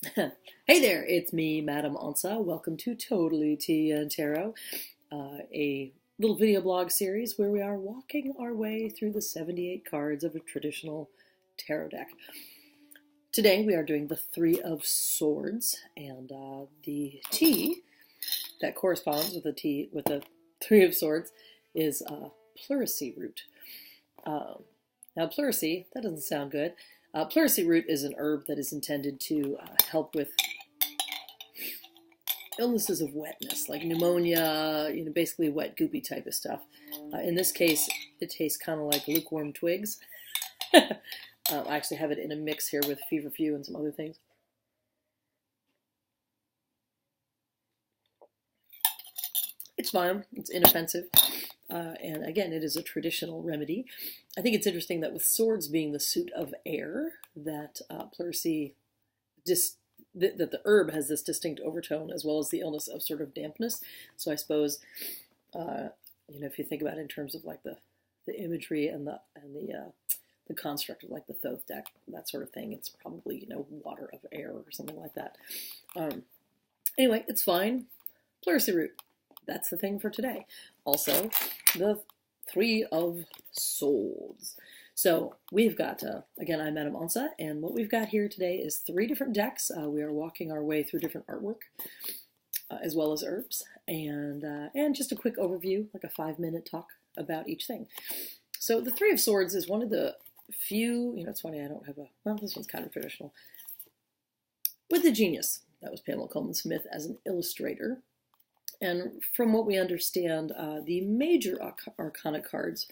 Hey there, it's me, Madam Onca. Welcome to Totally Tea and Tarot, a little video blog series where we are walking our way through the 78 cards of a traditional tarot deck. Today we are doing the Three of Swords, and the tea that corresponds with the Three of Swords is pleurisy root. Now, pleurisy, that doesn't sound good. Pleurisy root is an herb that is intended to help with illnesses of wetness, like pneumonia, basically wet, goopy type of stuff. In this case, it tastes kind of like lukewarm twigs. I actually have it in a mix here with feverfew and some other things. It's fine. It's inoffensive. And again, it is a traditional remedy. I think it's interesting that with swords being the suit of air, that pleurisy, that the herb has this distinct overtone, as well as the illness of sort of dampness. So I suppose, if you think about it in terms of like the imagery and the construct of like the Thoth deck, that sort of thing, it's probably water of air or something like that. Anyway, it's fine. Pleurisy root. That's the thing for today. Also, the Three of Swords. So we've got, again, I'm Madam Onca, and what we've got here today is 3 different decks. We are walking our way through different artwork, as well as herbs, and just a quick overview, like a 5-minute talk about each thing. So the Three of Swords is one of the few, it's funny, I don't have well, this one's kind of traditional. With the genius, that was Pamela Coleman Smith as an illustrator. And from what we understand, the major arcana cards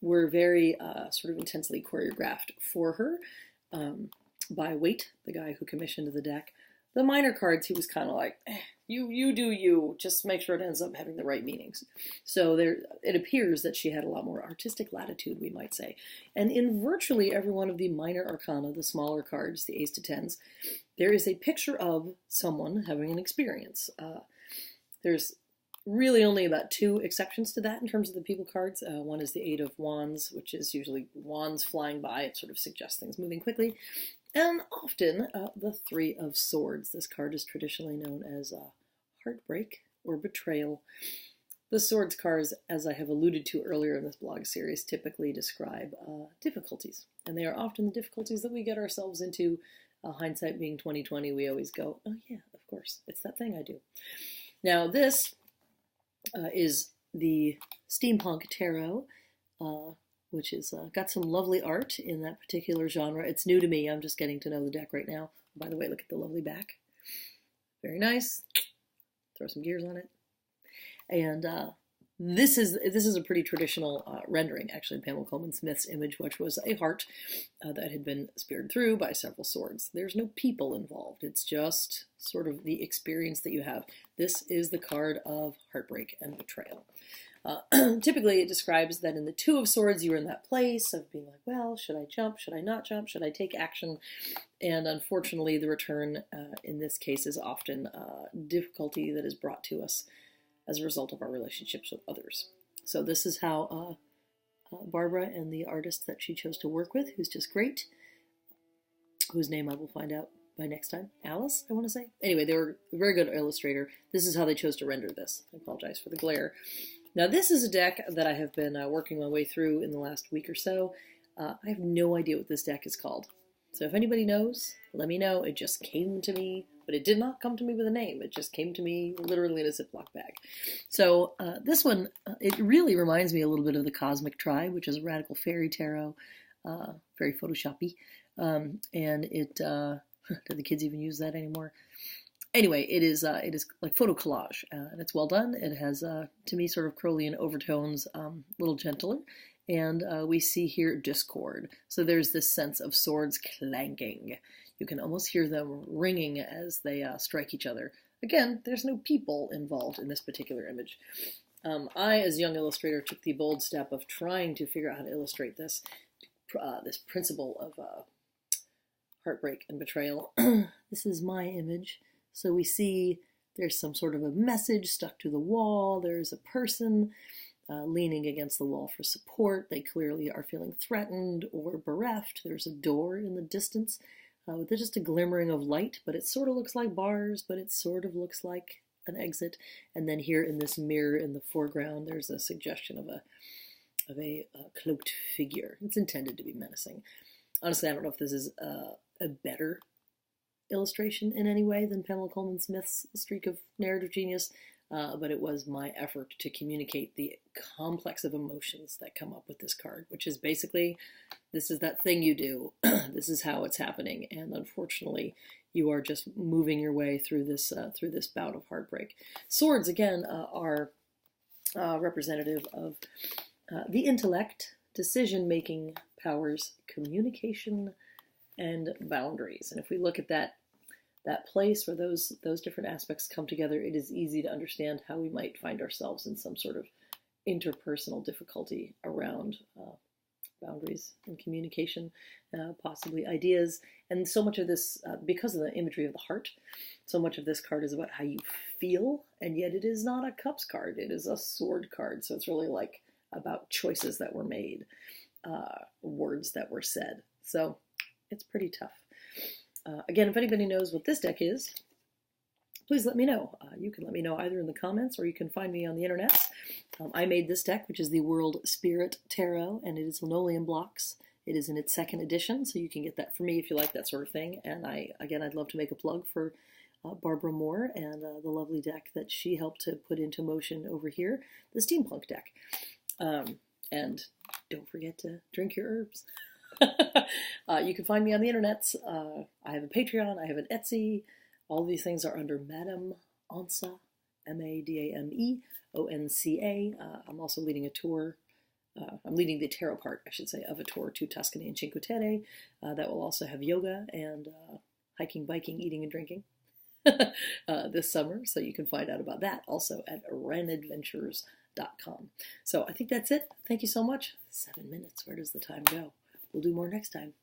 were very sort of intensely choreographed for her by Waite, the guy who commissioned the deck. The minor cards, he was kind of like, you do you, just make sure it ends up having the right meanings. So it appears that she had a lot more artistic latitude, we might say. And in virtually every one of the minor arcana, the smaller cards, the Ace to Tens, there is a picture of someone having an experience. There's really only about 2 exceptions to that in terms of the people cards. One is the Eight of Wands, which is usually wands flying by. It sort of suggests things moving quickly. And often the Three of Swords. This card is traditionally known as heartbreak or betrayal. The Swords cards, as I have alluded to earlier in this blog series, typically describe difficulties. And they are often the difficulties that we get ourselves into. Hindsight being 20/20, we always go, oh yeah, of course, it's that thing I do. Now this is the Steampunk Tarot, which is got some lovely art in that particular genre. It's new to me. I'm just getting to know the deck right now. By the way, look at the lovely back. Very nice. Throw some gears on it. And this is a pretty traditional rendering, actually, Pamela Coleman Smith's image, which was a heart that had been speared through by several swords. There's no people involved. It's just sort of the experience that you have. This is the card of heartbreak and betrayal. Typically, it describes that in the Two of Swords, you were in that place of being like, well, should I jump? Should I not jump? Should I take action? And unfortunately, the return in this case is often difficulty that is brought to us as a result of our relationships with others. So this is how Barbara and the artist that she chose to work with, who's just great, whose name I will find out by next time, Alice, I want to say. Anyway, they were a very good illustrator. This is how they chose to render this. I apologize for the glare. Now this is a deck that I have been working my way through in the last week or so. I have no idea what this deck is called. So if anybody knows, let me know. It just came to me, but it did not come to me with a name. It just came to me literally in a Ziploc bag. So this one, it really reminds me a little bit of the Cosmic Tribe, which is a radical fairy tarot, very Photoshoppy. And it, do the kids even use that anymore? Anyway, it is like photo collage, and it's well done. It has, to me, sort of Crowleyan overtones, a little gentler. And we see here discord. So there's this sense of swords clanking. You can almost hear them ringing as they strike each other. Again, there's no people involved in this particular image. I, as a young illustrator, took the bold step of trying to figure out how to illustrate this principle of heartbreak and betrayal. This is my image. So we see there's some sort of a message stuck to the wall. There's a person leaning against the wall for support. They clearly are feeling threatened or bereft. There's a door in the distance. with just a glimmering of light, but it sort of looks like bars, but it sort of looks like an exit. And then here in this mirror in the foreground, there's a suggestion of a cloaked figure. It's intended to be menacing. Honestly, I don't know if this is a better illustration in any way than Pamela Coleman Smith's streak of narrative genius, but it was my effort to communicate the complex of emotions that come up with this card, which is basically, this is that thing you do, this is how it's happening, and unfortunately, you are just moving your way through this bout of heartbreak. Swords, again, are representative of the intellect, decision-making powers, communication, and boundaries. And if we look at that place where those different aspects come together, it is easy to understand how we might find ourselves in some sort of interpersonal difficulty around boundaries and communication, possibly ideas. And so much of this, because of the imagery of the heart, so much of this card is about how you feel, and yet it is not a cups card, it is a sword card. So it's really like about choices that were made, words that were said. So it's pretty tough. Again, if anybody knows what this deck is, please let me know. You can let me know either in the comments or you can find me on the internet. I made this deck, which is the World Spirit Tarot, and it is linoleum blocks. It is in its second edition, so you can get that for me if you like that sort of thing. And I'd love to make a plug for Barbara Moore and the lovely deck that she helped to put into motion over here, the Steampunk Deck. And don't forget to drink your herbs. You can find me on the internets. I have a Patreon, I have an Etsy. All of these things are under Madame Onca, Madame Onca. I'm also leading a tour. I'm leading the tarot part, I should say, of a tour to Tuscany and Cinque Terre. That will also have yoga and hiking, biking, eating, and drinking this summer. So you can find out about that also at ranadventures.com. So I think that's it. Thank you so much. 7 minutes. Where does the time go? We'll do more next time.